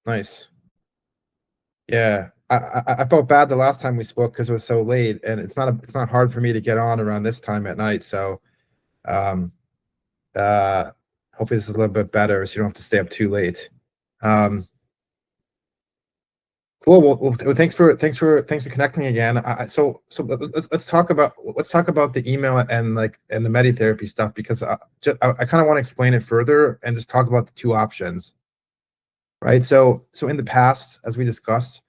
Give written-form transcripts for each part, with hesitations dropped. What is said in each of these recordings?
Nice. Yeah. I felt bad the last time we spoke because it was so late, and it's not hard for me to get on around this time at night. So um uh hopefully this is a little bit better so you don't have to stay up too late. Um cool. Well, thanks for connecting again. Let's talk about the email and the MediTherapy stuff because I kind of want to explain it further and just talk about the two options. Right? So in the past, as we discussed,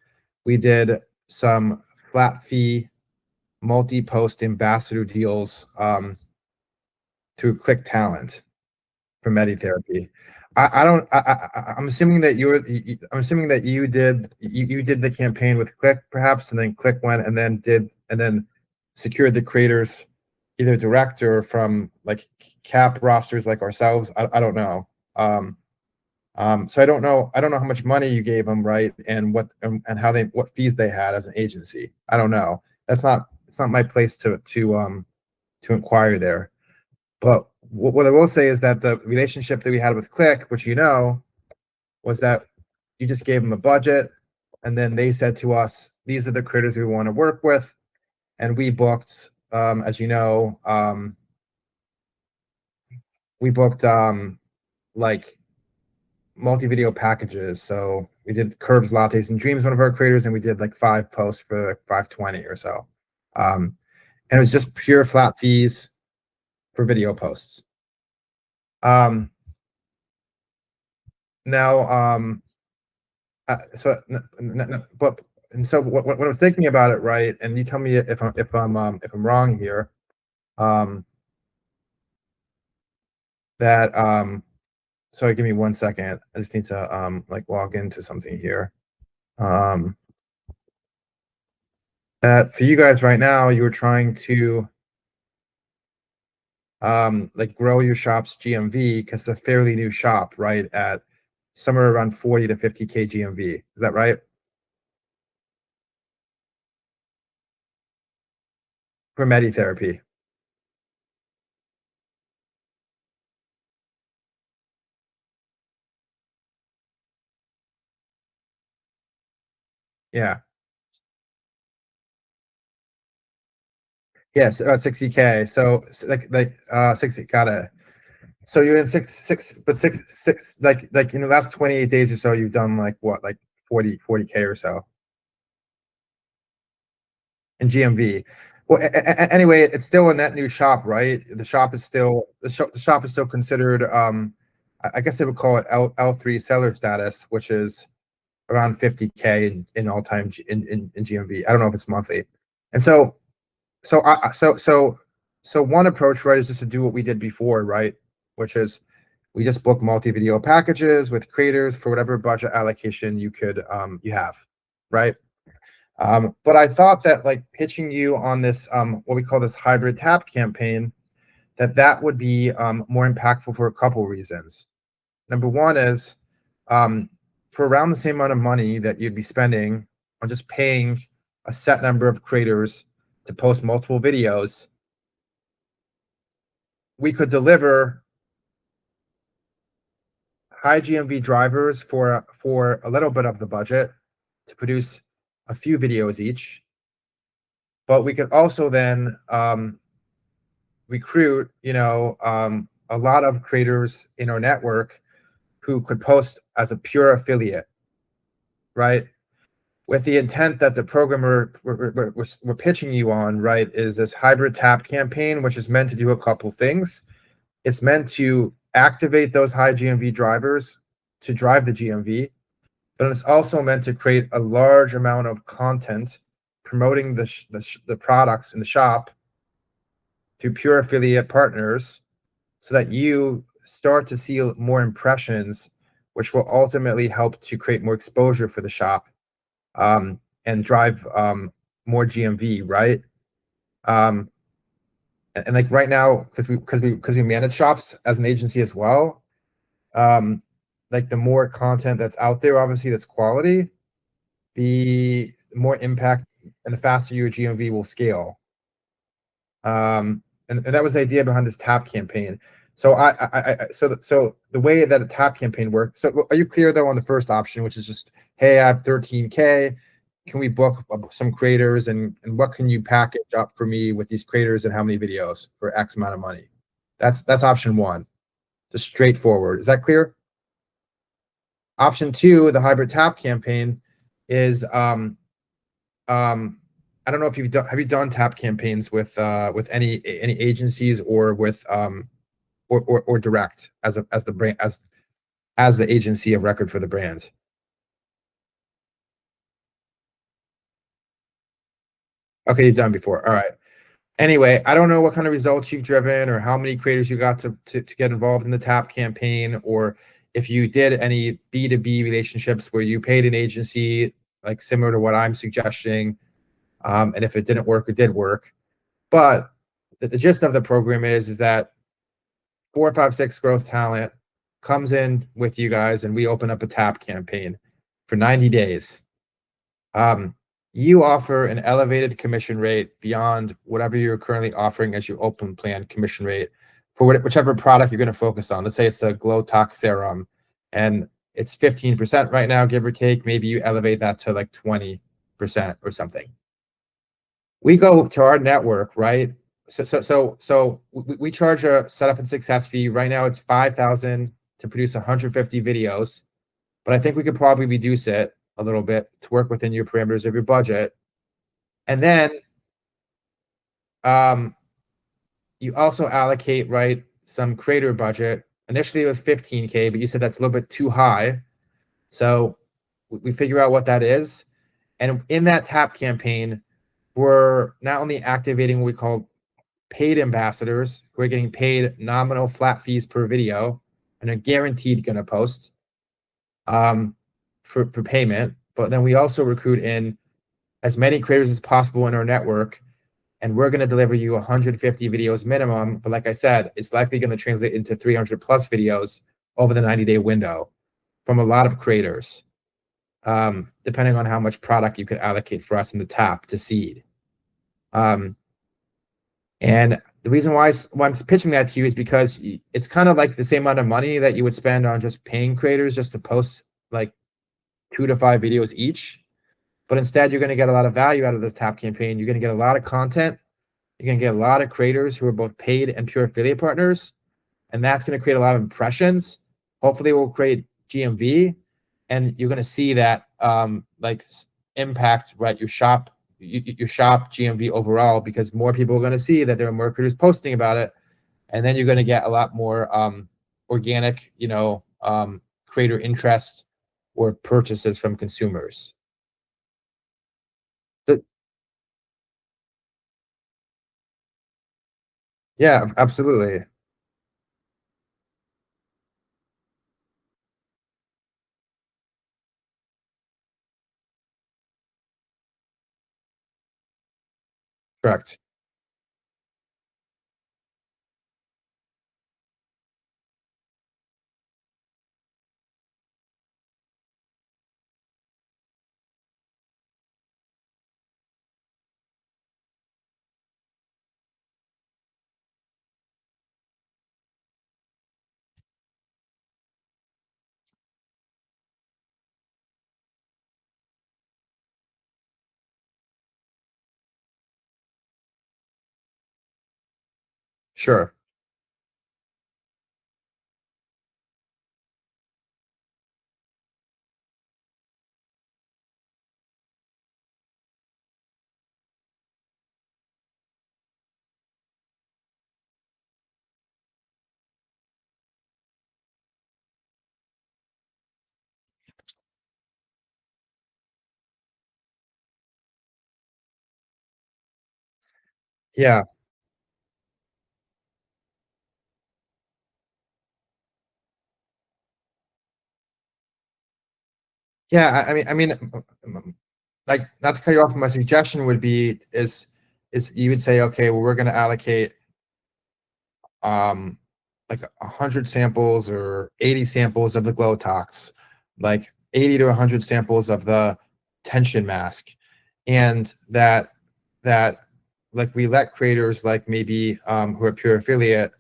we did some flat fee multi-post ambassador deals through Click Talent for MediTherapy. I don't. I'm assuming that I'm assuming that you did the campaign with Click perhaps, and then Click went and then secured the creators either direct or from like cap rosters like ourselves. I don't know. So I don't know how much money you gave them, right? And what fees they had as an agency. I don't know. It's not my place to inquire there. But what I will say is that the relationship that we had with Click, which was that you just gave them a budget, and then they said to us, "These are the creators we want to work with," and we booked, as you know, we booked like multi-video packages. So we did Curves, Lattes, and Dreams, one of our creators, and we did like 5 posts for like 520 or so. And it was just pure flat fees for video posts. Now, so but and so when I'm thinking about it, right, and you tell me if I'm wrong here, that sorry, give me 1 second. I just need to like log into something here. That for you guys right now, you were trying to like grow your shop's GMV because it's a fairly new shop, right? At somewhere around 40 to 50K GMV. Is that right? For MediTherapy. Yeah. Yes, about 60K. So like 60, got it. So you're in six like in the last 28 days or so, you've done like what, like 40K or so in GMV. Well, anyway, it's still a net new shop, right? The shop is still considered I guess they would call it L3 seller status, which is around 50K in all time in GMV. I don't know if it's monthly. And so I so one approach, right, is just to do what we did before, right? Which is we just book multi-video packages with creators for whatever budget allocation you have, right? But I thought that like pitching you on this what we call this hybrid tap campaign, that would be more impactful for a couple reasons. Number one is for around the same amount of money that you'd be spending on just paying a set number of creators to post multiple videos, we could deliver high GMV drivers for a little bit of the budget to produce a few videos each. But we could also then recruit, a lot of creators in our network who could post as a pure affiliate, right? With the intent that the program we're pitching you on, right, is this hybrid tap campaign, which is meant to do a couple things. It's meant to activate those high GMV drivers to drive the GMV, but it's also meant to create a large amount of content promoting the products in the shop through pure affiliate partners so that you start to see more impressions, which will ultimately help to create more exposure for the shop and drive more GMV, right? And like right now, because we manage shops as an agency as well, like the more content that's out there, obviously that's quality, the more impact and the faster your GMV will scale. And that was the idea behind this tap campaign. So so the way that a tap campaign works. So are you clear though on the first option, which is just, hey, I have 13K. Can we book some creators and what can you package up for me with these creators and how many videos for X amount of money? That's option one. Just straightforward. Is that clear? Option two, the hybrid tap campaign, is um I don't know if have you done tap campaigns with any agencies or with or direct as the brand as the agency of record for the brand. Okay, you've done before. All right. Anyway, I don't know what kind of results you've driven or how many creators you got to get involved in the tap campaign, or if you did any B2B relationships where you paid an agency like similar to what I'm suggesting. And if it didn't work, it did work. But the gist of the program is that 456 Growth Talent comes in with you guys and we open up a tap campaign for 90 days. You offer an elevated commission rate beyond whatever you're currently offering as your open plan commission rate for whichever product you're going to focus on. Let's say it's the Glow Tox Serum and it's 15% right now, give or take. Maybe you elevate that to like 20% or something. We go to our network, right? So we charge a setup and success fee. Right now it's 5,000 to produce 150 videos, but I think we could probably reduce it a little bit to work within your parameters of your budget. And then you also allocate, right, some creator budget. Initially it was 15K, but you said that's a little bit too high. So we figure out what that is. And in that tap campaign, we're not only activating what we call paid ambassadors who are getting paid nominal flat fees per video and are guaranteed going to post for payment. But then we also recruit in as many creators as possible in our network, and we're going to deliver you 150 videos minimum. But like I said, it's likely going to translate into 300 plus videos over the 90-day window from a lot of creators, depending on how much product you could allocate for us in the tap to seed. And the reason why I'm pitching that to you is because it's kind of like the same amount of money that you would spend on just paying creators just to post like 2 to 5 videos each. But instead, you're going to get a lot of value out of this tap campaign. You're going to get a lot of content. You're going to get a lot of creators who are both paid and pure affiliate partners. And that's going to create a lot of impressions. Hopefully, it will create GMV. And you're going to see that like impact, right, your shop GMV overall, because more people are going to see that there are more creators posting about it. And then you're going to get a lot more organic, creator interest or purchases from consumers. But, yeah, absolutely. Correct. Sure. Yeah. Yeah. Like, not to cut you off, my suggestion would be is you would say, okay, well, we're going to allocate um like 100 samples or 80 samples of the glow tox, like 80 to 100 samples of the tension mask, and that like we let creators like maybe who are pure affiliate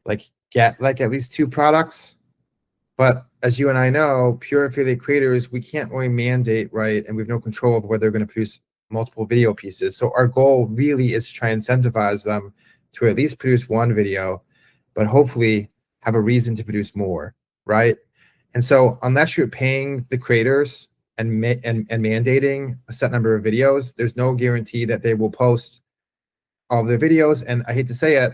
like get like at least 2 products. But as you and I know, pure affiliate creators, we can't really mandate, right? And we have no control of whether they're going to produce multiple video pieces. So our goal really is to try and incentivize them to at least produce one video, but hopefully have a reason to produce more, right? And so unless you're paying the creators and mandating a set number of videos, there's no guarantee that they will post all of their videos. And I hate to say it,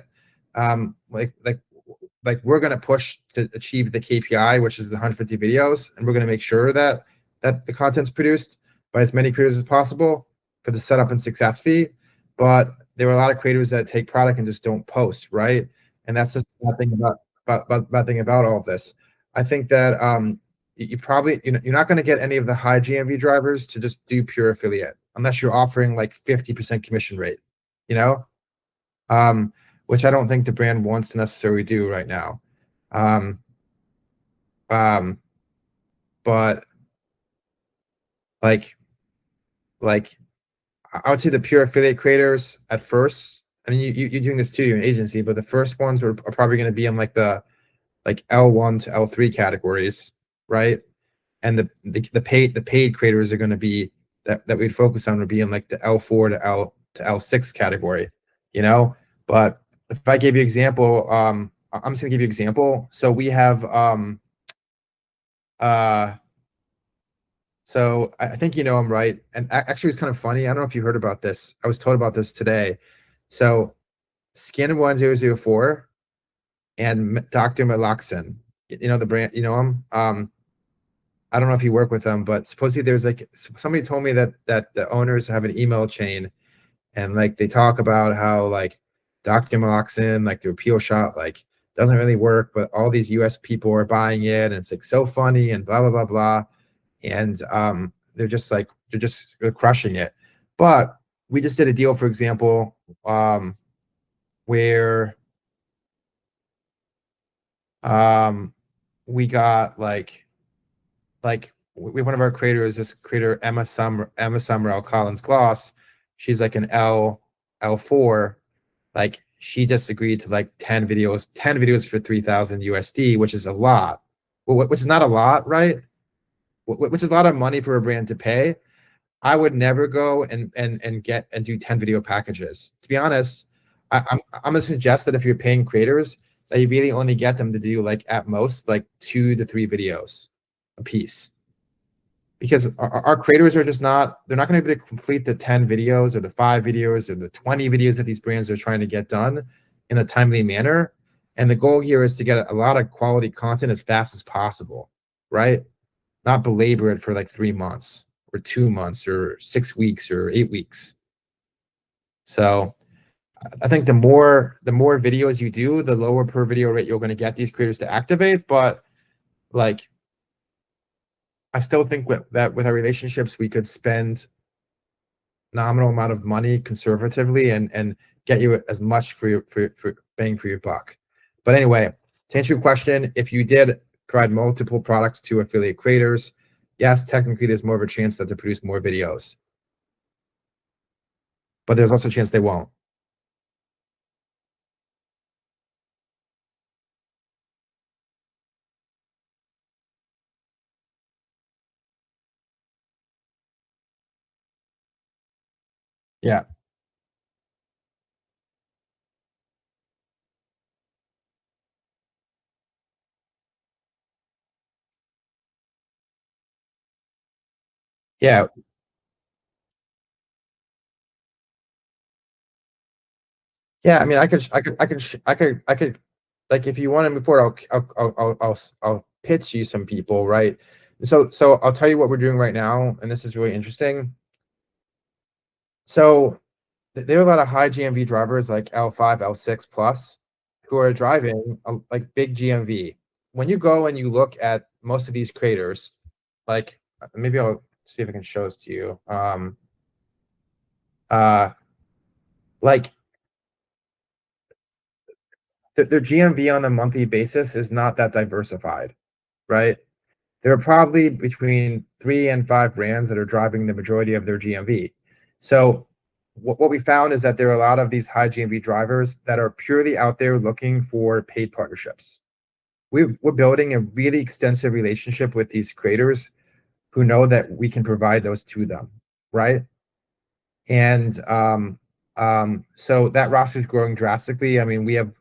like we're going to push to achieve the KPI, which is the 150 videos, and we're going to make sure that the content's produced by as many creators as possible for the setup and success fee. But there are a lot of creators that take product and just don't post, right? And that's just the bad thing bad thing about all of this. I think that you probably you're not going to get any of the high GMV drivers to just do pure affiliate unless you're offering like 50% commission rate, you know, which I don't think the brand wants to necessarily do right now. But like I would say the pure affiliate creators at first. I mean, you're doing this too, you're an agency, but the first ones are probably going to be in like the L1 to L3 categories, right? And the paid creators are going to be that we'd focus on would be in like the L4 to L6 category, you know. But if I gave you an example, I'm just gonna give you an example. So we have so I think you know him, right? And actually, it's kind of funny. I don't know if you heard about this. I was told about this today. So Skin 1004 and Dr. Meloxin, you know the brand, you know him. I don't know if you work with them, but supposedly there's like somebody told me that the owners have an email chain, and like they talk about how like Dr. Meloxin, like the repeal shot, like doesn't really work, but all these US people are buying it, and it's like so funny and blah blah blah blah. And they're crushing it. But we just did a deal, for example, where we got like one of our creators, this creator Emma Summerall Collins Gloss. She's like an L4. Like she just agreed to like 10 videos for 3,000 USD, which is a lot. Which is not a lot, right? Which is a lot of money for a brand to pay. I would never go and do 10 video packages. To be honest, I'm gonna suggest that if you're paying creators, that you really only get them to do like at most like 2 to 3 videos a piece. Because our creators are just they're not going to be able to complete the 10 videos or the 5 videos or the 20 videos that these brands are trying to get done in a timely manner. And the goal here is to get a lot of quality content as fast as possible, right? Not belabor it for like 3 months or 2 months or 6 weeks or 8 weeks. So I think the more videos you do, the lower per video rate you're going to get these creators to activate. But like, I still think with our relationships, we could spend nominal amount of money conservatively and get you as much for bang for your buck. But anyway, to answer your question, if you did provide multiple products to affiliate creators, yes, technically there's more of a chance that they produce more videos, but there's also a chance they won't. Yeah. Yeah. Yeah. I mean, I could, like, if you want to move forward, I'll pitch you some people, right? So I'll tell you what we're doing right now, and this is really interesting. So there are a lot of high GMV drivers like L5, L6 plus who are driving like big GMV. When you go and you look at most of these creators, like maybe I'll see if I can show this to you. Like their GMV on a monthly basis is not that diversified, right? There are probably between 3 and 5 brands that are driving the majority of their GMV. So what we found is that there are a lot of these high GMV drivers that are purely out there looking for paid partnerships. We're building a really extensive relationship with these creators who know that we can provide those to them, right? And so that roster is growing drastically. I mean, we have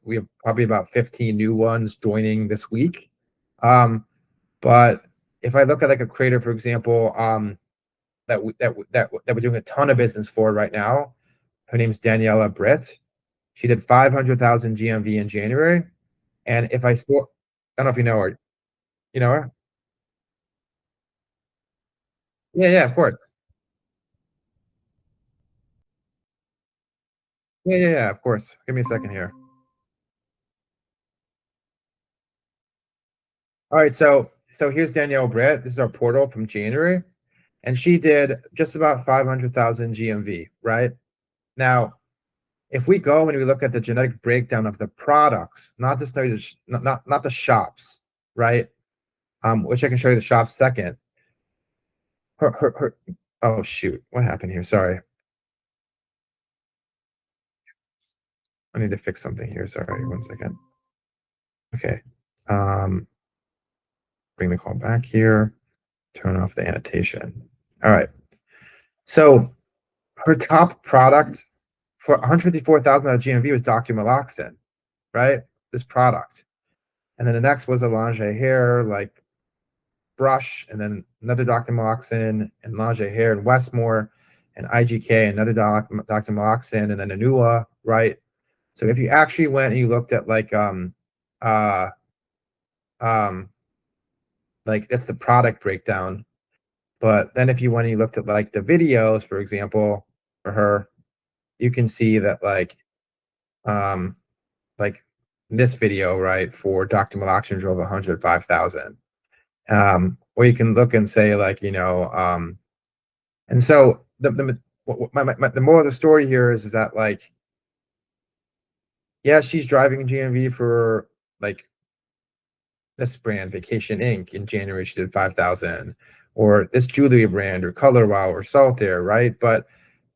probably about 15 new ones joining this week. Um, but if I look at like a creator, for example, that we're doing a ton of business for right now, her name's Daniela Britt. She did 500,000 GMV in January. And if I still, I don't know if you know her. You know her? Yeah, yeah, of course. Yeah, yeah, yeah, of course. Give me a second here. All right, so here's Danielle Britt. This is our portal from January, and she did just about 500,000 GMV, right? Now, if we go and we look at the genetic breakdown of the products, not just not the shops, right? Which I can show you the shops second. Her oh shoot, what happened here? Sorry. I need to fix something here. Sorry, one second. Okay. Um, bring the call back here. Turn off the annotation. All right. So her top product for 154,000 of GMV was Dr. Meloxin, right? This product. And then the next was a Lange hair like brush, and then another Dr. Meloxin and Lange hair and Westmore and IGK, another Dr. Meloxin, and then Anua, right? So if you actually went and you looked at uh um like that's the product breakdown. But then if you went and you looked at like the videos, for example, for her, you can see that um like this video, right, for Dr. Malakshan drove 105,000. Or you can look and say like, and so the moral of the story here is that like, yeah, she's driving GMV for like this brand, Vacation Inc. In January, she did 5,000, or this jewelry brand, or Color Wow, or Saltaire, right? But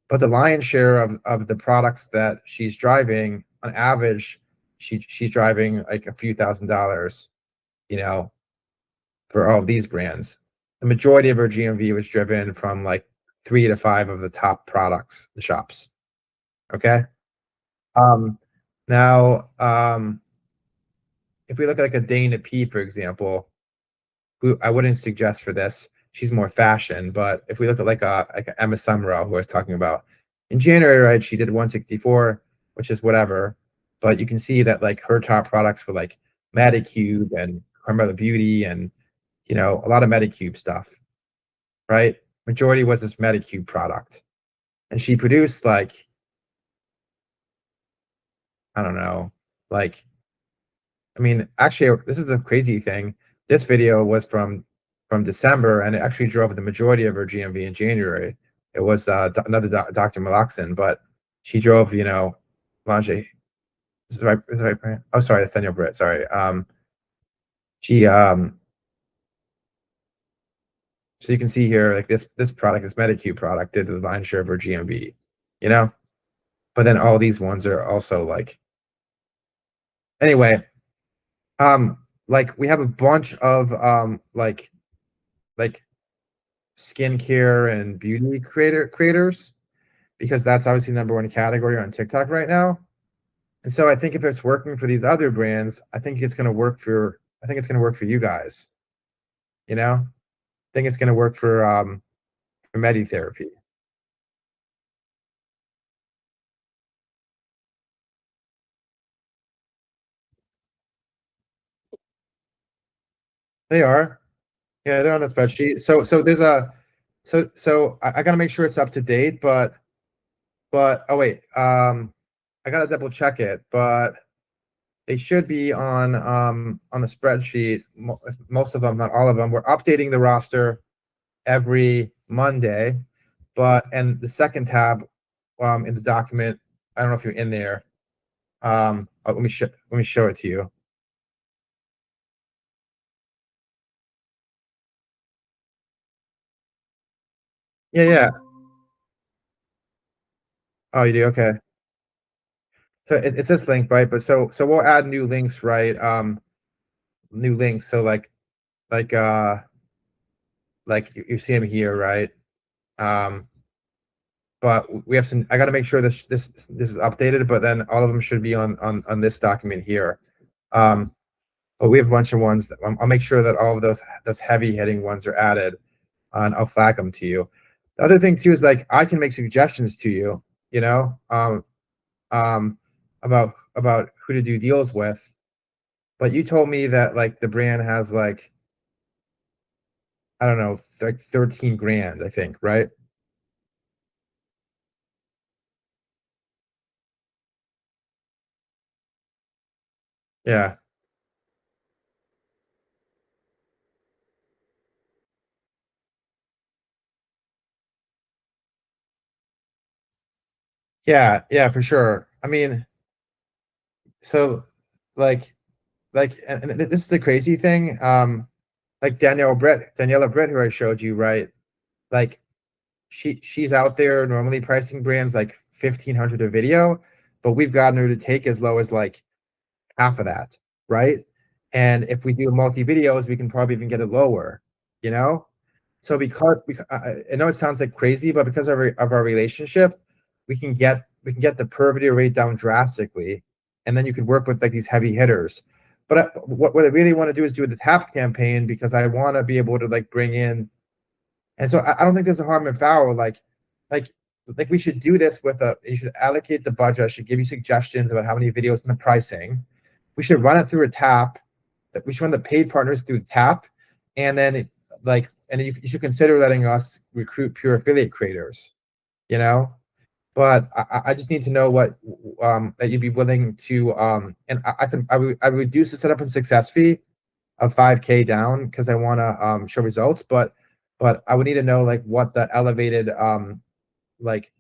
the lion's share of the products that she's driving, on average, she's driving like a few $1,000s, you know, for all of these brands. The majority of her GMV was driven from like 3 to 5 of the top products, the shops. Okay. Um, now, if we look at like a Dana P, for example, who I wouldn't suggest for this. She's more fashion, but if we look at like a Emma Summerall, who I was talking about in January, right? She did 164, which is whatever, but you can see that like her top products were like Medicube and Carmela Beauty and a lot of Medicube stuff, right? Majority was this Medicube product, and she produced like I don't know, like I mean, actually, this is the crazy thing. This video was from December, and it actually drove the majority of her GMV in January. It was another Dr. Meloxin, but she drove, Lange. Is it right? Is it right brand? Oh, sorry, that's Daniel Britt. Sorry. She so you can see here, like this product, this Medicube product, did the lion's share of her GMV, you know. But then all these ones are also like anyway. Like we have a bunch of like skincare and beauty creators because that's obviously number one category on TikTok right now. And so I think if it's working for these other brands, I think it's gonna work for you guys. I think it's gonna work for MediTherapy. They are. Yeah, they're on the spreadsheet. So I gotta make sure it's up to date, but oh wait, I gotta double check it, but they should be on the spreadsheet. Most of them, not all of them. We're updating the roster every Monday, and the second tab in the document, I don't know if you're in there. Let me show it to you. Yeah, yeah. Oh, you do? Okay. So it's this link, right? But so we'll add new links, right? New links. So like you see them here, right? Um, but we have some. I got to make sure this is updated. But then all of them should be on this document here. Um, but we have a bunch of ones that I'll make sure that all of those heavy hitting ones are added, and I'll flag them to you. The other thing too is like I can make suggestions to you, you know, um, about who to do deals with. But you told me that like the brand has like I don't know, like 13 grand, I think, right? Yeah. Yeah, yeah, for sure. I mean, so like and this is the crazy thing. Like Daniela Brett, who I showed you, right? Like she's out there normally pricing brands like 1,500 a video, but we've gotten her to take as low as like half of that, right? And if we do multi videos, we can probably even get it lower, you know? So because I know it sounds like crazy, but because of our relationship, we can get the per video rate down drastically, and then you could work with like these heavy hitters. But what I really want to do is do the tap campaign because I want to be able to like bring in, and so I don't think there's a harm and foul. Like like we should do this with a. You should allocate the budget. I should give you suggestions about how many videos and the pricing. We should run it through a tap. That we should run the paid partners through the tap, and then you should consider letting us recruit pure affiliate creators. You know, but I just need to know what that you'd be willing to and I would reduce the setup and success fee of 5K down because I want to show results, but I would need to know like what the elevated like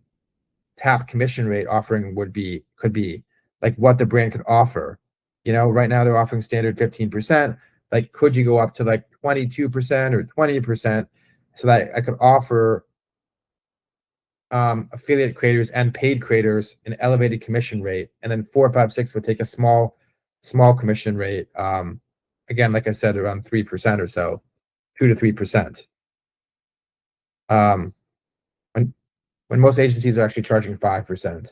tap commission rate offering could be, like what the brand could offer. You know, right now they're offering standard 15%. Like, could you go up to like 22% or 20% so that I could offer affiliate creators and paid creators an elevated commission rate, and then 456 would take a small commission rate. Again, like I said, around 3% or so, 2 to 3%. Um, when most agencies are actually charging 5%.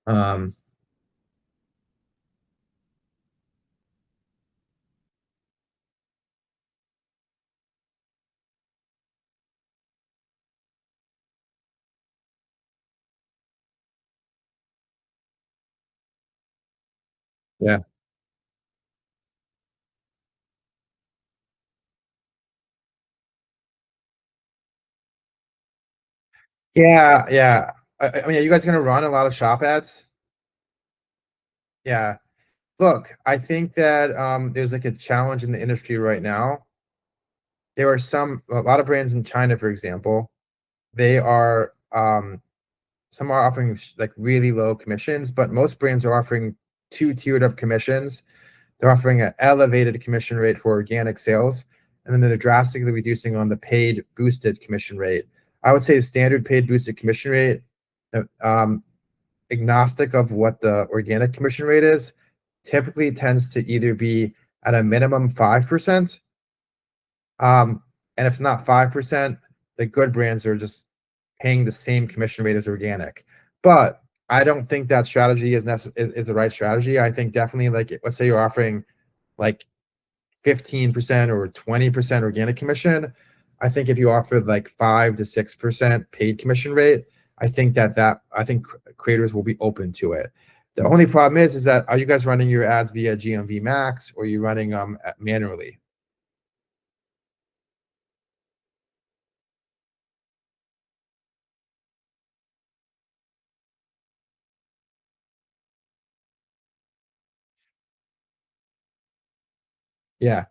Um, yeah, yeah, yeah. I mean, are you guys gonna run a lot of shop ads? Yeah. Look, I think that there's like a challenge in the industry right now. There are a lot of brands in China, for example. They are some are offering like really low commissions, but most brands are offering two tiered up commissions. They're offering an elevated commission rate for organic sales, and then they're drastically reducing on the paid boosted commission rate. I would say the standard paid boosted commission rate, um, agnostic of what the organic commission rate is, typically tends to either be at a minimum 5%. And if not 5%, the good brands are just paying the same commission rate as organic. But I don't think that strategy is the right strategy. I think definitely like let's say you're offering like 15% or 20% organic commission. I think if you offer like 5 to 6% paid commission rate, I think creators will be open to it. The only problem is that are you guys running your ads via GMV Max or are you running manually? Yeah.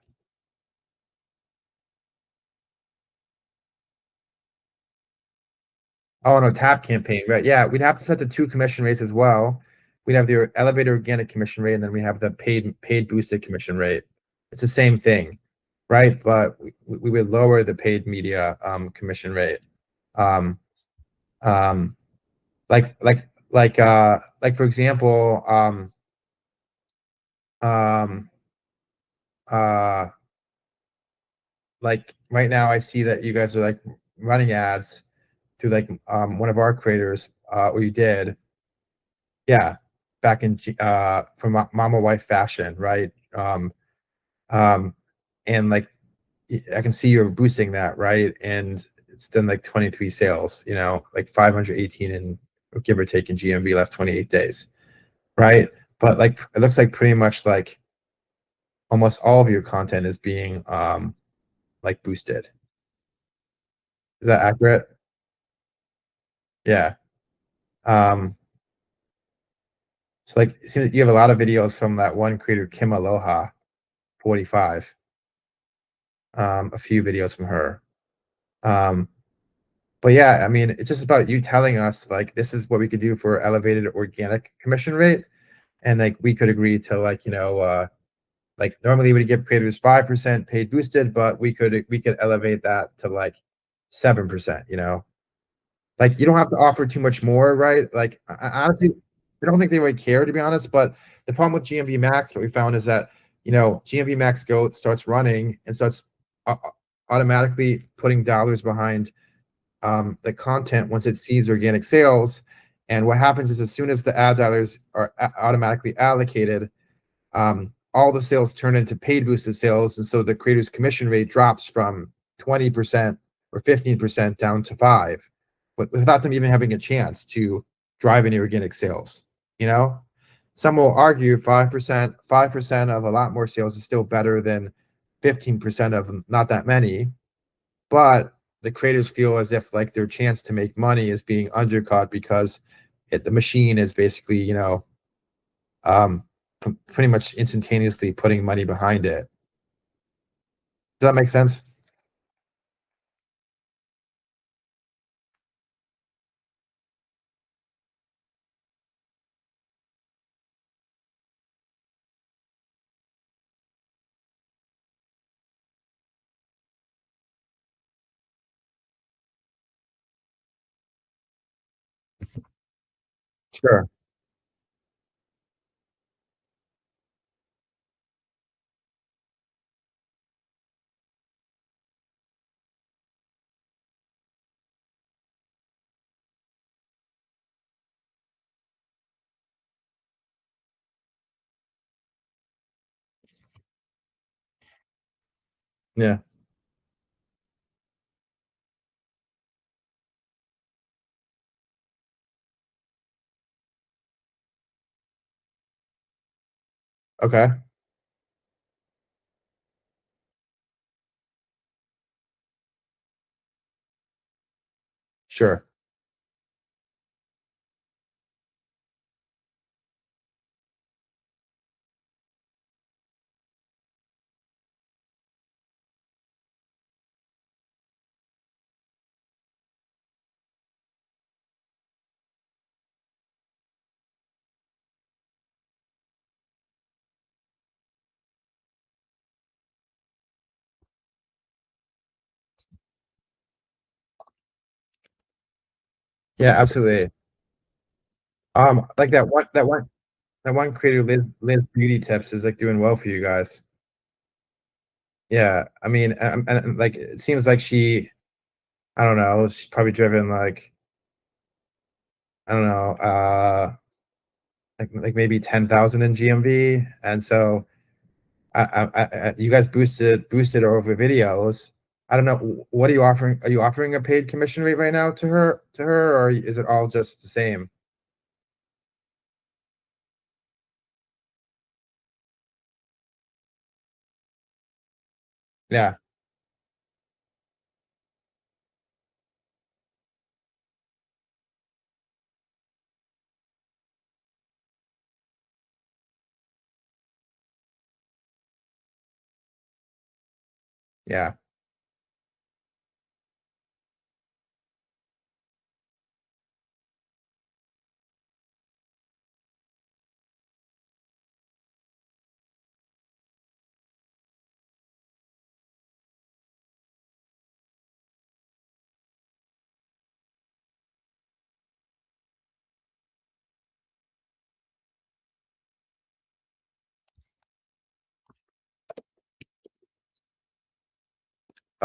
Oh no, tap campaign, right? Yeah, we'd have to set the two commission rates as well. We'd have the elevated organic commission rate, and then we have the paid boosted commission rate. It's the same thing, right? But we would lower the paid media commission rate. Um, um, like like like for example, um, uh, like right now I see that you guys are like running ads through like one of our creators, or you did, yeah, back in from Mama Wife Fashion, right? Um, and like I can see you're boosting that, right? And it's done like 23 sales, like 518 in give or take in GMV last 28 days, right? But like it looks like pretty much like almost all of your content is being like boosted. Is that accurate? Yeah. Um, so like it seems like you have a lot of videos from that one creator, Kim Aloha 45. A few videos from her. Um, but yeah, I mean, it's just about you telling us like this is what we could do for elevated organic commission rate. And like we could agree to like, like normally we give creators 5% paid boosted, but we could elevate that to like 7%, Like you don't have to offer too much more, right? Like honestly, I don't think they would care to be honest. But the problem with GMV Max, what we found is that GMV Max Go starts running and starts automatically putting dollars behind the content once it sees organic sales. And what happens is as soon as the ad dollars are automatically allocated, all the sales turn into paid boosted sales, and so the creator's commission rate drops from 20% or 15% down to 5, but without them even having a chance to drive any organic sales. You know, some will argue 5% of a lot more sales is still better than 15% of not that many, but the creators feel as if like their chance to make money is being undercut because the machine is basically, um, pretty much instantaneously putting money behind it. Does that make sense? Sure. Yeah. Okay. Sure. Yeah, absolutely. Like that one creator, Liz Beauty Tips, is like doing well for you guys. Yeah, I mean, and like it seems like I don't know, she's probably driven like I don't know, like maybe 10,000 in GMV, and so you guys boosted her over videos. I don't know. What are you offering? Are you offering a paid commission rate right now to her, or is it all just the same? Yeah, yeah,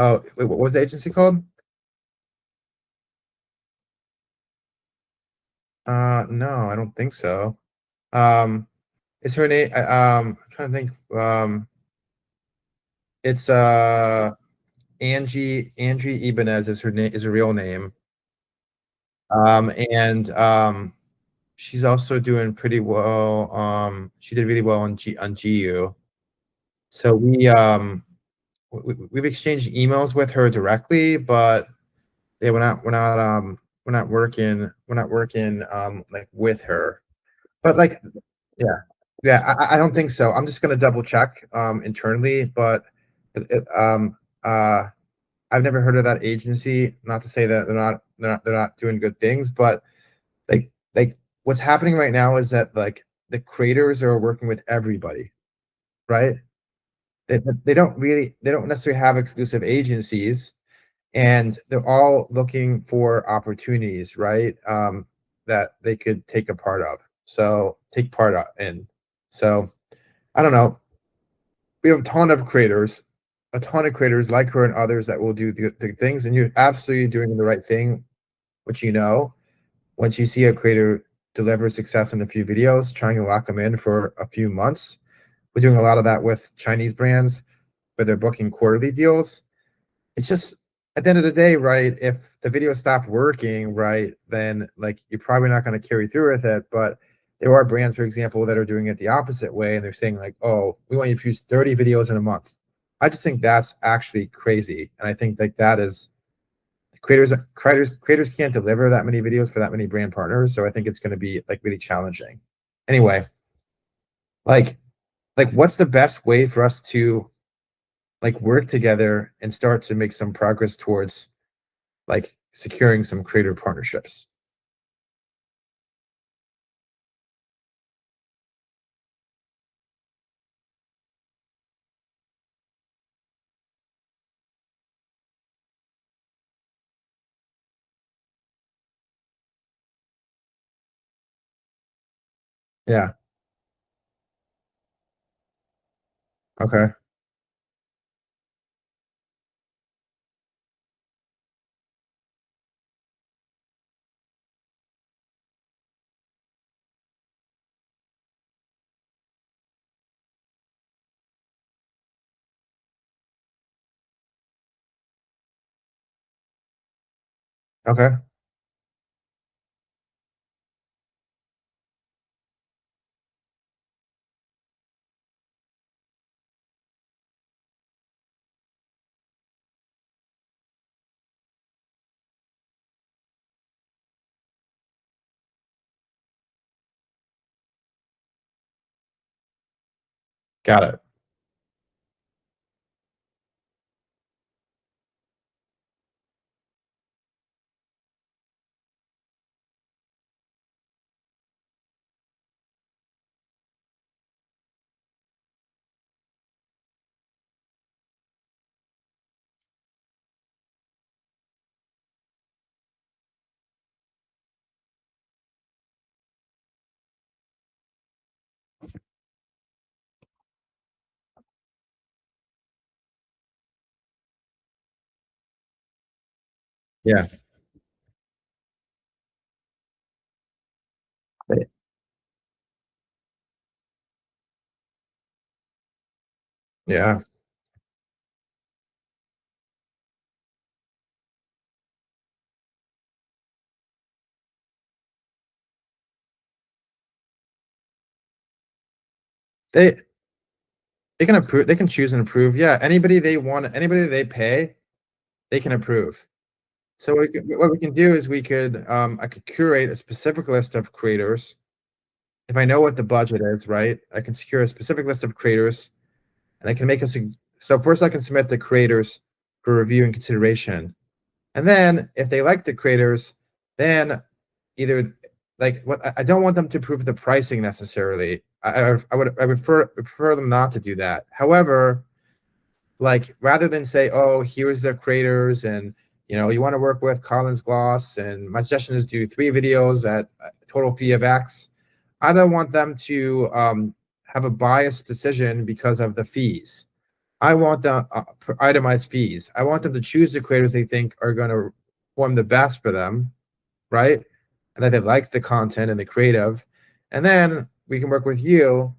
Oh, wait, what was the agency called? No, I don't think so. Um, is her name? I'm trying to think. It's Angie Ibanez is her name, is her real name. And she's also doing pretty well. She did really well on GU. So we've exchanged emails with her directly, but yeah, we're not working like with her. But like, yeah, yeah, I don't think so. I'm just gonna double check internally, but uh I've never heard of that agency. Not to say that they're not doing good things, but like what's happening right now is that like the creators are working with everybody, right? They don't necessarily have exclusive agencies, and they're all looking for opportunities, right? That they could take a part of. So take part in. So I don't know. We have a ton of creators like her and others that will do the things, and you're absolutely doing the right thing, which you know. Once you see a creator deliver success in a few videos, trying to lock them in for a few months. We're doing a lot of that with Chinese brands where they're booking quarterly deals. It's just at the end of the day, right? If the video stopped working, right, then like you're probably not going to carry through with it. But there are brands, for example, that are doing it the opposite way, and they're saying like, "Oh, we want you to produce 30 videos in a month." I just think that's actually crazy, and I think like that is creators can't deliver that many videos for that many brand partners. So I think it's going to be like really challenging. Anyway, like what's the best way for us to like work together and start to make some progress towards like securing some creator partnerships? Yeah. Okay. Okay. Got it. Yeah. They, yeah. They they can approve. They can choose and approve. Yeah. Anybody they pay, they can approve. So what we can do is I could curate a specific list of creators. If I know what the budget is, right, I can secure a specific list of creators, and I can make a so first I can submit the creators for review and consideration. And then if they like the creators, then either like what I don't want them to prove the pricing necessarily. I would prefer them not to do that. However, like rather than say, oh, here's the creators, and you want to work with Collins Gloss, and my suggestion is do 3 videos at a total fee of X. I don't want them to have a biased decision because of the fees. I want the itemized fees. I want them to choose the creators they think are going to perform the best for them, right? And that they like the content and the creative. And then we can work with you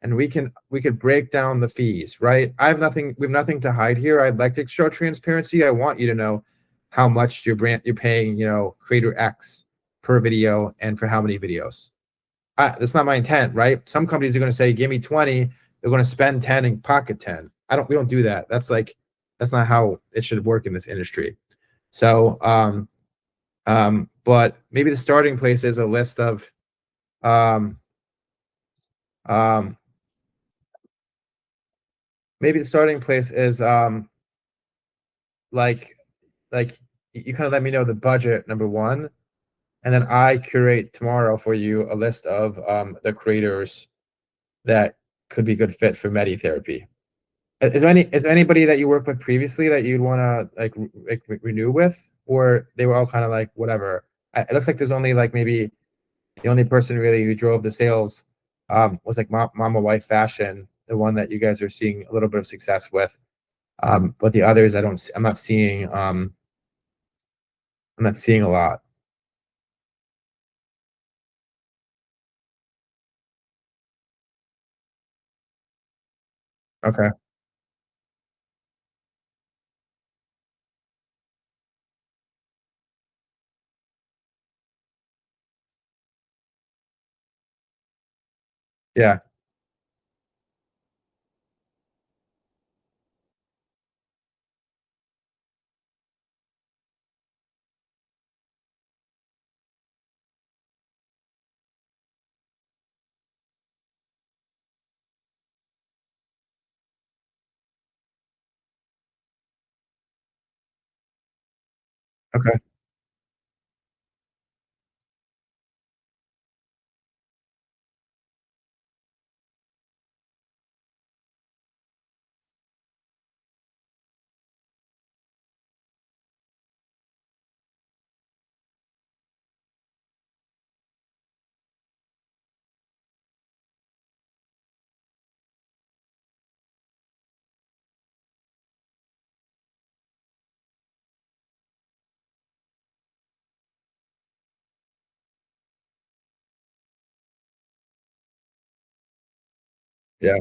and we could break down the fees, right? We have nothing to hide here. I'd like to show transparency. I want you to know how much you're paying, creator X per video and for how many videos. That's not my intent, right? Some companies are going to say, give me 20, they're going to spend 10 and pocket 10. We don't do that. That's not how it should work in this industry. So, but maybe the starting place is a list of, um, um, maybe the starting place is, like, like you kind of let me know the budget, number one, and then I curate tomorrow for you a list of, the creators that could be good fit for MediTherapy. Is there anybody that you worked with previously that you'd want to renew with, or they were all kind of like whatever? It looks like there's only like maybe the only person really who drove the sales was like Mama Wife Fashion, the one that you guys are seeing a little bit of success with. But the others, I'm not seeing. I'm not seeing a lot. Okay. Yeah. Okay. Yeah.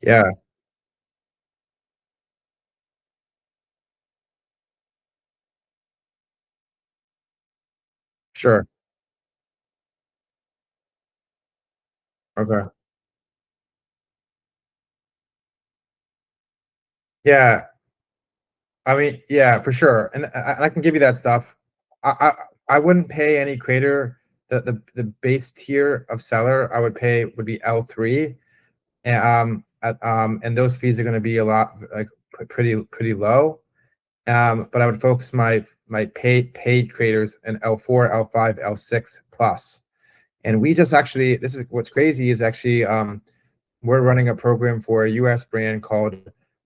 Yeah. Sure. Okay. Yeah. I mean, yeah, for sure, and I can give you that stuff. I wouldn't pay any creator the base tier of seller I would pay would be L3, and those fees are going to be a lot like pretty low. But I would focus my paid creators in L4, L5, L6 plus. And we just actually this is what's crazy is actually we're running a program for a US brand called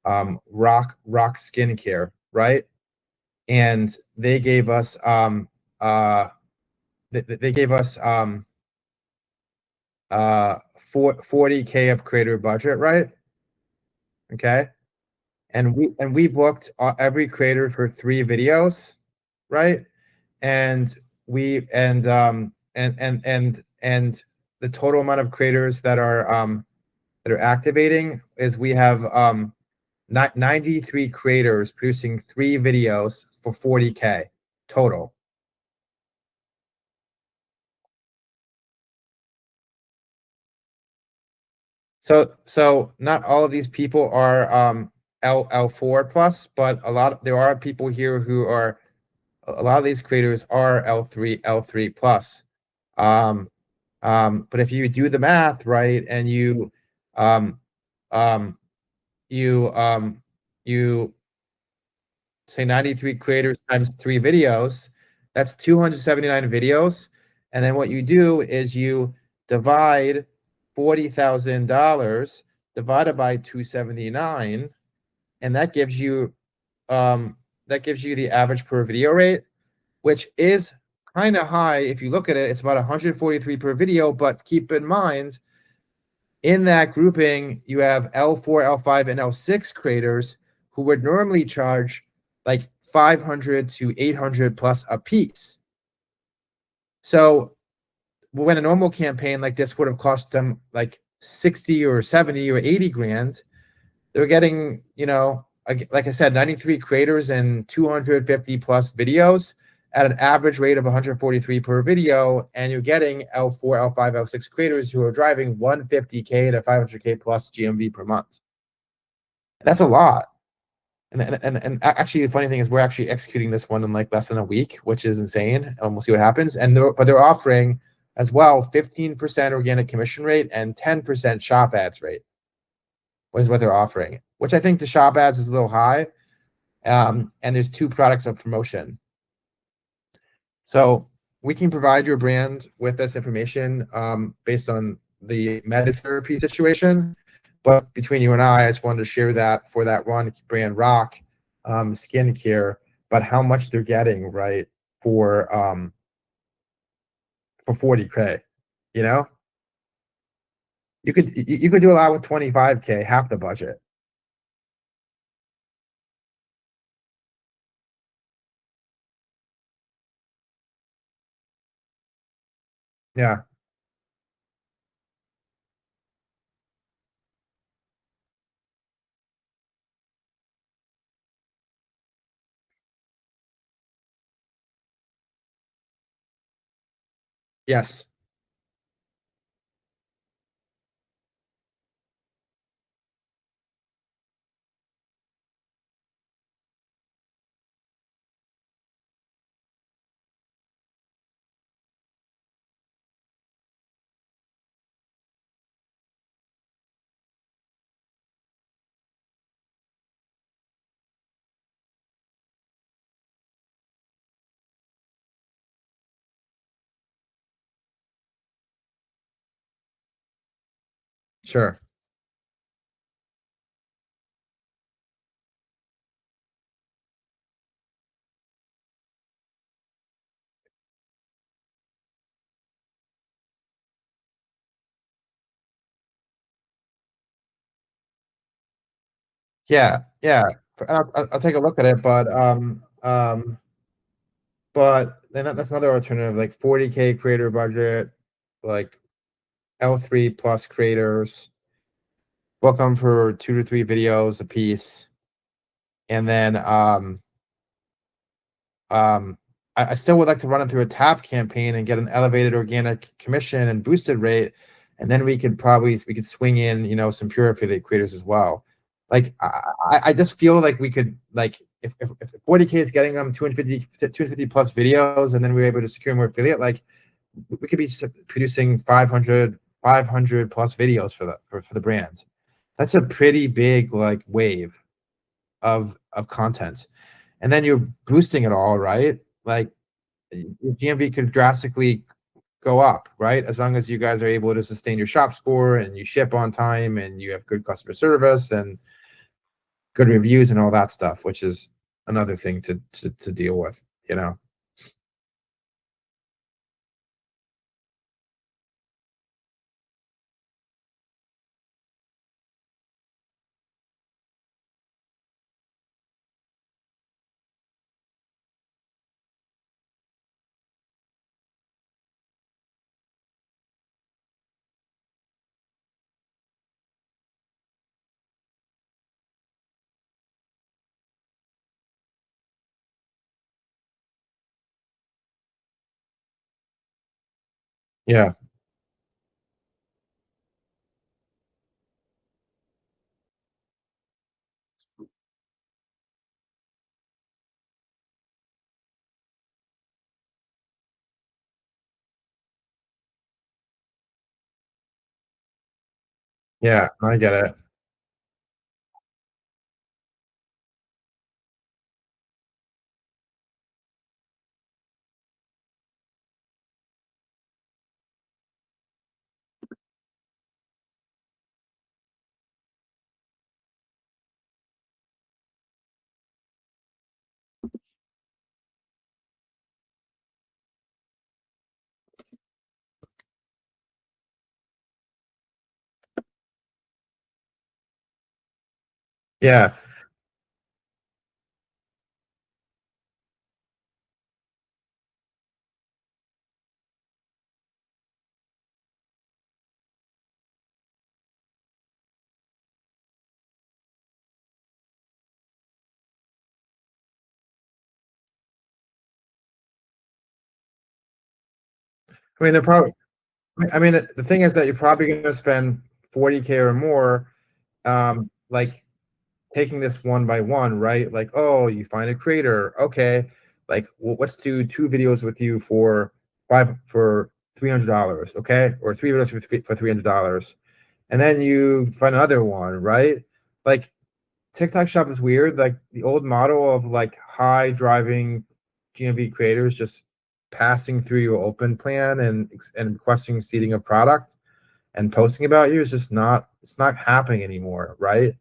Rock Skincare, right? And they gave us they gave us 40K of creator budget, right? Okay. And we booked every creator for 3 videos. right? And we and the total amount of creators that are activating is we have 93 creators producing 3 videos for 40K total. So not all of these people are L4 plus, but there are people here who are a lot of these creators are L3 plus. Um, but if you do the math right and um, um, you you say 93 creators times 3 videos, that's 279 videos. And then what you do is you divide $40,000 divided by 279, and that gives you the average per video rate, which is kind of high. If you look at it, it's about 143 per video, but keep in mind in that grouping, you have L4, L5, and L6 creators who would normally charge like 500 to 800 plus a piece. So when a normal campaign like this would have cost them like 60 or 70 or 80 grand, they're getting, like I said, 93 creators and 250 plus videos at an average rate of 143 per video, and you're getting L4, L5, L6 creators who are driving 150K to 500K plus GMV per month. That's a lot. And actually, the funny thing is, we're actually executing this one in like less than a week, which is insane. We'll see what happens. But they're offering as well 15% organic commission rate and 10% shop ads rate. Is what they're offering, which I think the shop ads is a little high. And there's 2 products of promotion. So we can provide your brand with this information based on the MediTherapy situation. But between you and I just wanted to share that for that Run Brand Rock skincare, but how much they're getting, right, for 40K. You know, you could do a lot with 25K, half the budget. Yeah. Yes. Sure. Yeah, yeah. I'll take a look at it, but then that's another alternative, like 40K creator budget, like L3 plus creators, book them for 2 to 3 videos a piece, and then um, I still would like to run it through a tap campaign and get an elevated organic commission and boosted rate, and then we could swing in, some pure affiliate creators as well. Like I just feel like we could, like, if 40K is getting them 250 plus videos, and then we're able to secure more affiliate, like we could be producing 500 plus videos for the brand. That's a pretty big like wave of content, and then you're boosting it all, right? Like your GMV could drastically go up, right? As long as you guys are able to sustain your shop score and you ship on time and you have good customer service and good reviews and all that stuff, which is another thing to deal with, you know. Yeah. Yeah, I get it. Yeah. I mean, they're probably I mean, the thing is that you're probably gonna spend 40K or more, like, taking this one by one, right? Like, oh, you find a creator, okay, like, well, let's do 2 videos with you for $300, okay? Or 3 videos for $300. And then you find another one, right? Like, TikTok Shop is weird. Like the old model of like high driving GMV creators just passing through your open plan and requesting seeding a product and posting about you is just not it's not happening anymore, right?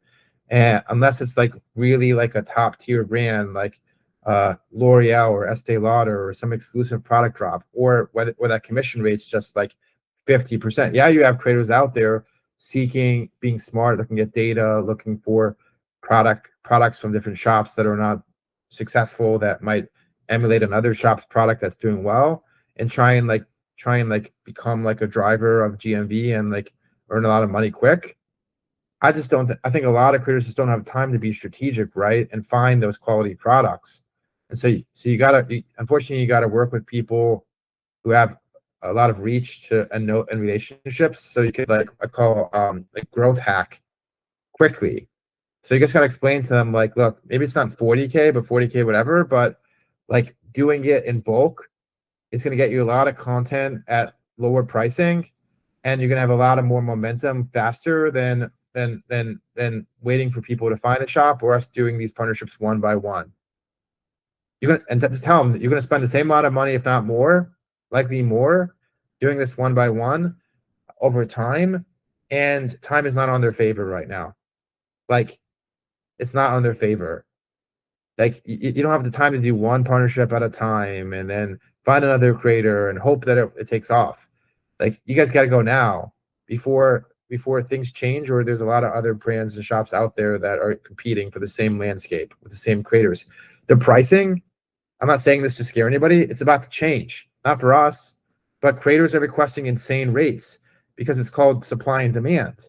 And unless it's like really like a top tier brand like L'Oreal or Estee Lauder or some exclusive product drop, or where that commission rate's just like 50%. Yeah, you have creators out there seeking, being smart, looking at data, looking for products from different shops that are not successful, that might emulate another shop's product that's doing well, and try and become like a driver of GMV and like earn a lot of money quick. I just don't. I think a lot of creators just don't have time to be strategic, right, and find those quality products. And so unfortunately, you gotta work with people who have a lot of reach to and know and relationships. So you could like I call like growth hack quickly. So you just gotta explain to them like, look, maybe it's not 40K, but 40K whatever, but like doing it in bulk is gonna get you a lot of content at lower pricing, and you're gonna have a lot of more momentum faster than waiting for people to find the shop or us doing these partnerships one by one. You're gonna and just tell them that you're gonna spend the same amount of money, if not more, likely more, doing this one by one over time, and time is not on their favor right now. Like it's not on their favor. Like you don't have the time to do one partnership at a time and then find another creator and hope that it takes off. Like you guys got to go now before things change, or there's a lot of other brands and shops out there that are competing for the same landscape with the same creators. The pricing, I'm not saying this to scare anybody, it's about to change, not for us, but creators are requesting insane rates because it's called supply and demand.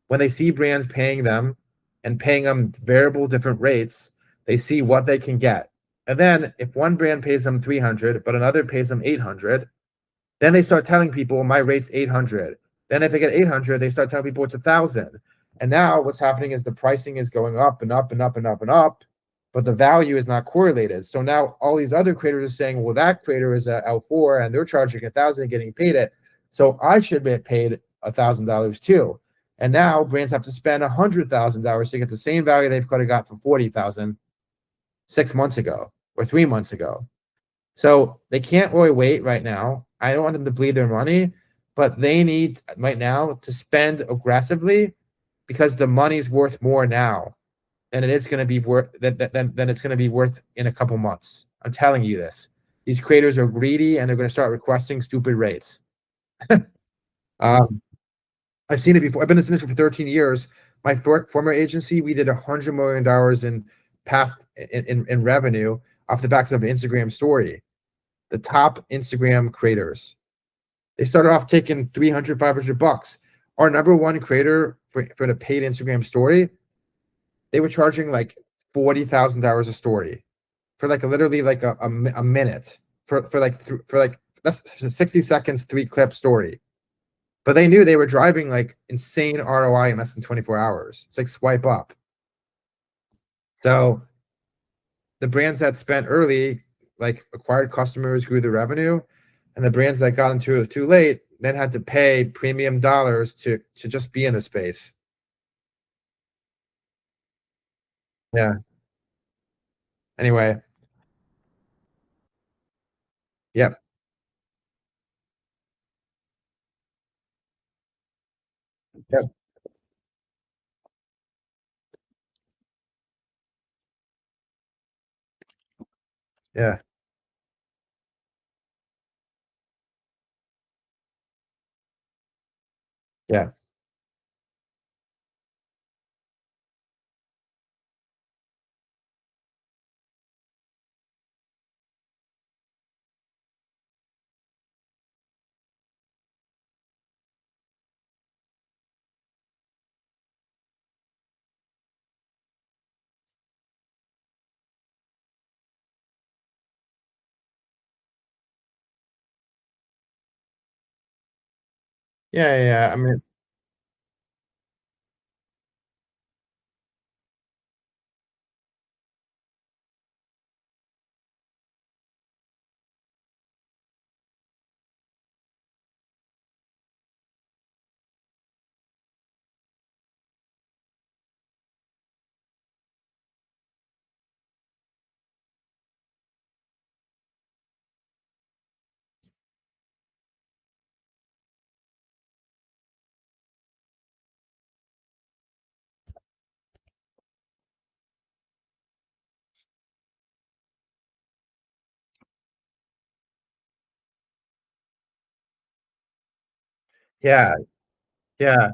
When they see brands paying them and paying them variable different rates, they see what they can get. And then if one brand pays them 300, but another pays them 800, then they start telling people my rate's 800. Then if they get 800, they start telling people it's 1,000. And now what's happening is the pricing is going up and up and up and up and up, but the value is not correlated. So now all these other creators are saying, well, that creator is a L4 and they're charging 1,000 and getting paid it. So I should get paid $1,000 too. And now brands have to spend $100,000 to get the same value they could have got for 40,000 6 months ago or 3 months ago. So they can't really wait right now. I don't want them to bleed their money, but they need right now to spend aggressively because the money's worth more now than it is going to be worth than it's going to be worth in a couple months. I'm telling you this. These creators are greedy and they're going to start requesting stupid rates. um, I've seen it before. I've been in this industry for 13 years. My former agency, we did $100 million in past in revenue off the backs of an Instagram story. The top Instagram creators, they started off taking 300, $500. Our number one creator for the paid Instagram story, they were charging like $40,000 a story for like literally like a minute for that's 60 seconds, 3 clip story. But they knew they were driving like insane ROI in less than 24 hours. It's like swipe up. So the brands that spent early, like acquired customers, grew the revenue, and the brands that got into it too late then had to pay premium dollars to just be in the space. Yeah. Anyway, yep, yep, yeah, yeah, yeah, yeah. Yeah. I mean, yeah, yeah.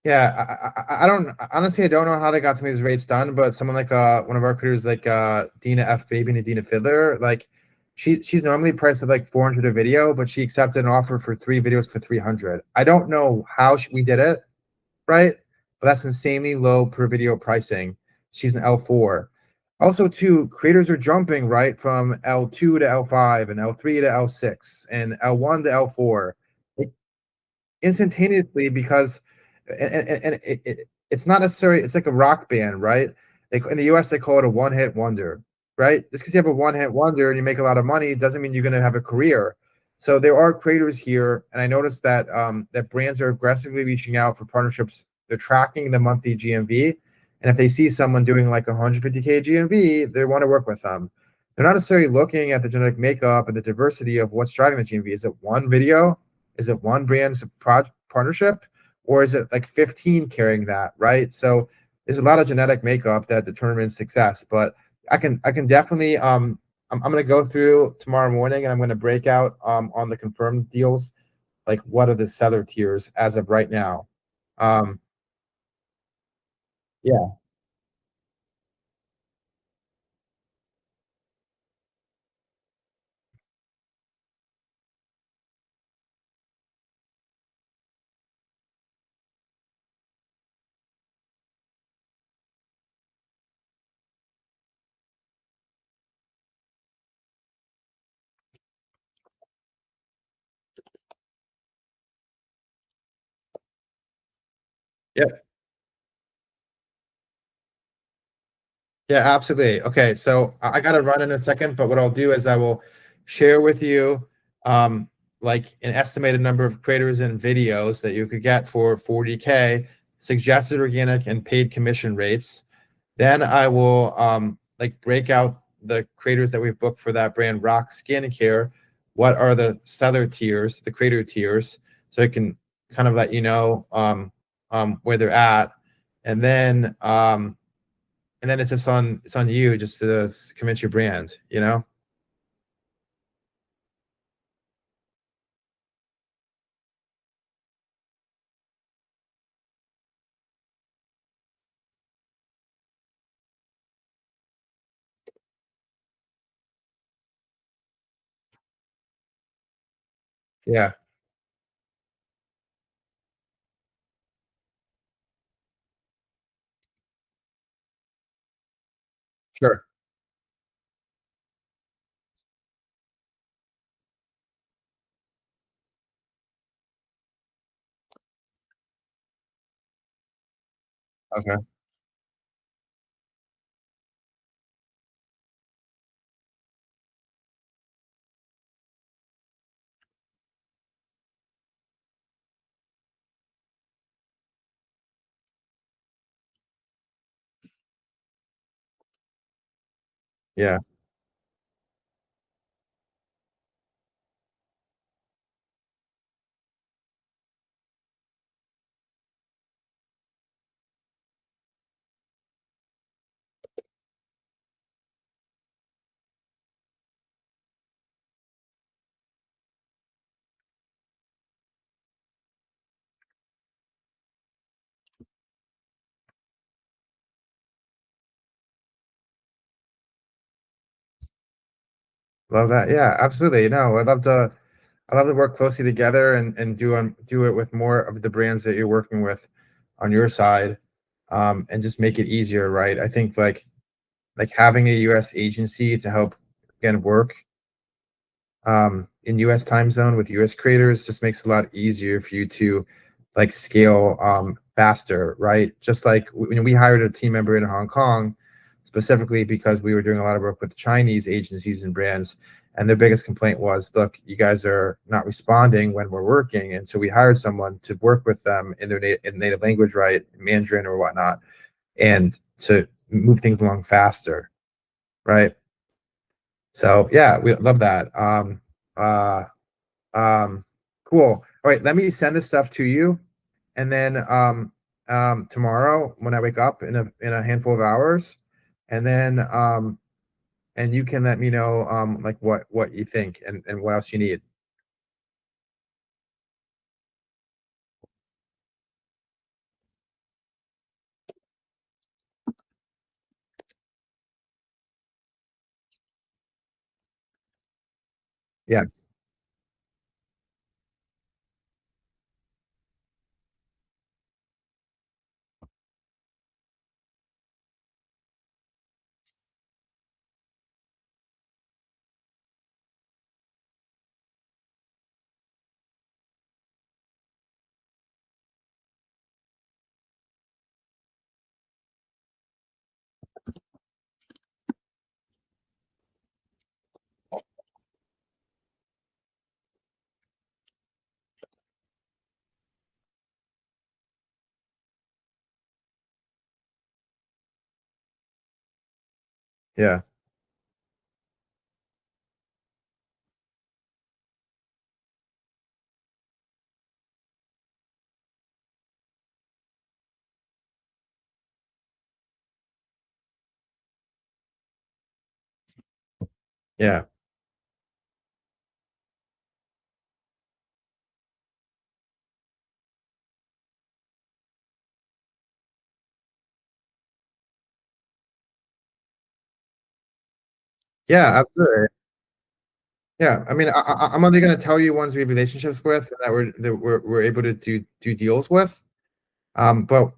Yeah, I don't honestly, I don't know how they got some of these rates done, but someone like one of our creators, like Dina F Baby and Dina Fiddler, like she's normally priced at like 400 a video, but she accepted an offer for 3 videos for 300. I don't know how we did it, right? But that's insanely low per video pricing. She's an L4. Also, too, creators are jumping right from L2 to L5 and L3 to L6 and L1 to L4 instantaneously because it's not necessarily it's like a rock band, right? In the US they call it a one-hit wonder, right? Just because you have a one-hit wonder and you make a lot of money doesn't mean you're going to have a career. So there are creators here, and I noticed that that brands are aggressively reaching out for partnerships. They're tracking the monthly GMV, and if they see someone doing like 150K GMV, they want to work with them. They're not necessarily looking at the genetic makeup and the diversity of what's driving the GMV. Is it one video? Is it one brand partnership, or is it like 15 carrying that, right? So there's a lot of genetic makeup that determines success. But I can definitely I'm going to go through tomorrow morning and I'm going to break out on the confirmed deals, like what are the seller tiers as of right now. Um, yeah, yeah, yeah, absolutely. Okay, so I got to run in a second, but what I'll do is I will share with you like an estimated number of creators and videos that you could get for 40K, suggested organic and paid commission rates. Then I will like break out the creators that we've booked for that brand Rock Skincare. What are the seller tiers, the creator tiers, so I can kind of let you know where they're at, and then it's just on you just to convince your brand, you know? Yeah, sure. Okay. Yeah. Love that. Yeah, absolutely. No, I love to work closely together and do it with more of the brands that you're working with on your side, and just make it easier, right? I think like having a US agency to help again work in US time zone with US creators just makes it a lot easier for you to like scale faster, right? Just like when we hired a team member in Hong Kong, specifically because we were doing a lot of work with Chinese agencies and brands. And their biggest complaint was, look, you guys are not responding when we're working. And so we hired someone to work with them in their native language, right? Mandarin or whatnot, and to move things along faster, right? So yeah, we love that. Uh, cool. All right, let me send this stuff to you, and then tomorrow when I wake up in a handful of hours, and then and you can let me know like what you think and what else you need. Yeah, yeah, yeah, yeah, absolutely. Yeah, I mean, I'm only gonna tell you ones we have relationships with and that we're able to do deals with. But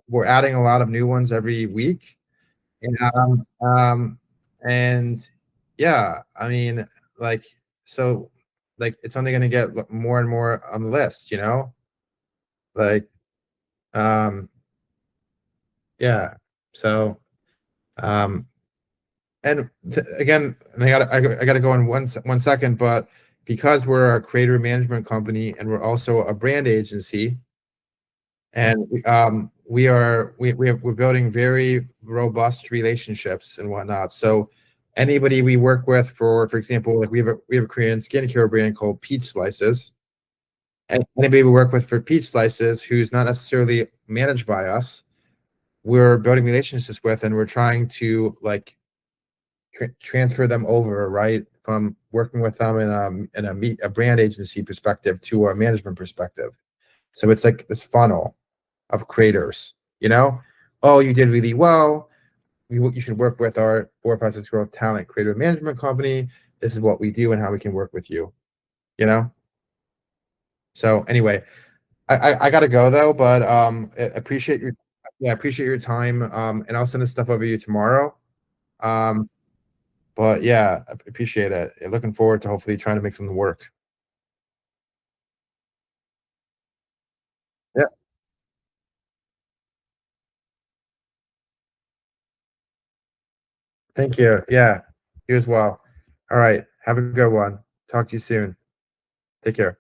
we're adding a lot of new ones every week. And, and yeah, I mean, like, so, like, it's only gonna get more and more on the list, you know? Like, um, yeah. So, um, and again, and I gotta go in one second, but because we're a creator management company and we're also a brand agency, and we're building very robust relationships and whatnot. So anybody we work with, for example, like we have a Korean skincare brand called Peach Slices, and anybody we work with for Peach Slices who's not necessarily managed by us, we're building relationships with, and we're trying to like transfer them over, right, from working with them in a brand agency perspective to a management perspective. So it's like this funnel of creators, you know? Oh, you did really well. You should work with our four fastest growth talent creator management company. This is what we do and how we can work with you, you know? So anyway, I gotta go though, but appreciate your yeah, appreciate your time. And I'll send this stuff over to you tomorrow. Um, but yeah, I appreciate it. Looking forward to hopefully trying to make something work. Yeah. Thank you. Yeah, you as well. All right. Have a good one. Talk to you soon. Take care.